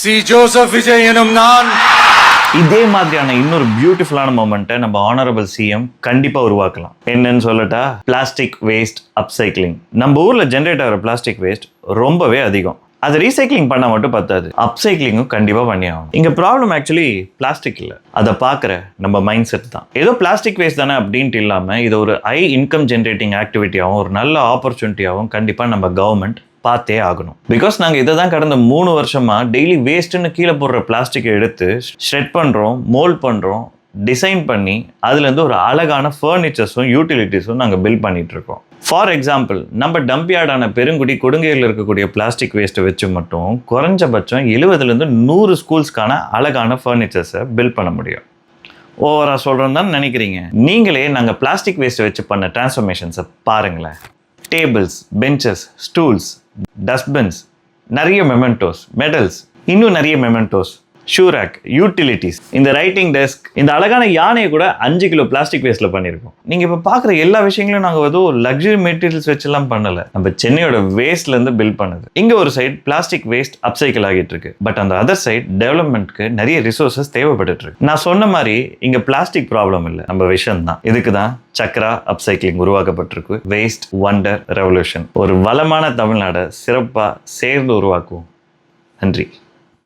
C Joseph Vijay எனும் நான். இதே மாதிரியான இன்னொரு பியூட்டிஃபுல்லான மொமெண்ட்டை நம்ம ஆனரபிள் சிஎம் கண்டிப்பா உருவாக்கலாம். என்னன்னு சொல்லட்டா, பிளாஸ்டிக் வேஸ்ட் அப்சைக்ளிங். நம்ம ஊர்ல ஜென்ரேட் ஆகிற பிளாஸ்டிக் வேஸ்ட் ரொம்பவே அதிகம். அது ரீசைக்ளிங் பண்ணா மட்டும் பத்தாது, அப்சைக்ளிங்கும் கண்டிப்பா பண்ணி ஆகும். இங்க ப்ராப்ளம் ஆக்சுவலி பிளாஸ்டிக் இல்ல, அதை பாக்குற நம்ம மைண்ட் செட் தான். ஏதோ பிளாஸ்டிக் வேஸ்ட் தானே அப்படின்ட்டு இல்லாம இது ஒரு ஹை இன்கம் ஜென்ரேட்டிங் ஆக்டிவிட்டியாகவும் ஒரு நல்ல ஆப்பர்ச்சுனிட்டியாகவும் கண்டிப்பா நம்ம கவர்மெண்ட் பார்த்தே ஆகணும். பிகாஸ் நாங்கள் இதை தான் கடந்த 3 வருஷமா டெய்லி வேஸ்ட்டுன்னு கீழே போடுற பிளாஸ்டிக்கை எடுத்து ஷ்ரெட் பண்ணுறோம், மோல்ட் பண்ணுறோம், டிசைன் பண்ணி அதுலேருந்து ஒரு அழகான ஃபர்னிச்சர்ஸும் யூட்டிலிட்டிஸும் நாங்கள் பில்ட் பண்ணிட்டு இருக்கோம். ஃபார் எக்ஸாம்பிள், நம்ம டம்பியார்டான பெருங்குடி கொடுங்கையில் இருக்கக்கூடிய பிளாஸ்டிக் வேஸ்ட்டை வச்சு மட்டும் குறைஞ்சபட்சம் 70லேருந்து 100 ஸ்கூல்ஸ்க்கான அழகான ஃபர்னிச்சர்ஸை பில்ட் பண்ண முடியும். ஓவராக சொல்கிறோன்னு தான் நினைக்கிறீங்க. நீங்களே நாங்கள் பிளாஸ்டிக் வேஸ்ட்டை வச்சு பண்ண டிரான்ஸ்ஃபர்மேஷன்ஸை பாருங்களேன். டேபிள்ஸ், பெஞ்சஸ், ஸ்டூல்ஸ், டஸ்ட்பின்ஸ், நிறைய மெமெண்டோஸ், மெடல்ஸ், இன்னும் நிறைய மெமெண்டோஸ், ஷூ ரேக், யூட்டிலிட்டிஸ், இந்த ரைட்டிங் டெஸ்க், இந்த அழகான யானையை கூட 5 கிலோ பிளாஸ்டிக் வேஸ்ட்ல பண்ணியிருக்கோம். நீங்க இப்போ பார்க்குற எல்லா விஷயங்களும் நாங்கள் ஏதோ லக்ஸரி மெட்டீரியல்ஸ் வச்செல்லாம் பண்ணல, நம்ம சென்னையோட வேஸ்ட்ல இருந்து பில்ட் பண்ணது. இங்க ஒரு சைட் பிளாஸ்டிக் வேஸ்ட் அப்சைக்கிள் ஆகிட்டு இருக்கு, பட் அந்த அதர் சைட் டெவலப்மெண்ட்க்கு நிறைய ரிசோர்சஸ் தேவைப்பட்டு இருக்கு. நான் சொன்ன மாதிரி இங்க பிளாஸ்டிக் ப்ராப்ளம் இல்லை, நம்ம விஷயம் தான். இதுக்கு தான் சக்ரா அப்சைக்ளிங் உருவாக்கப்பட்டிருக்கு. Waste wonder revolution. ஒரு வளமான தமிழ்நாடை சிறப்பாக சேர்ந்து உருவாக்குவோம். நன்றி.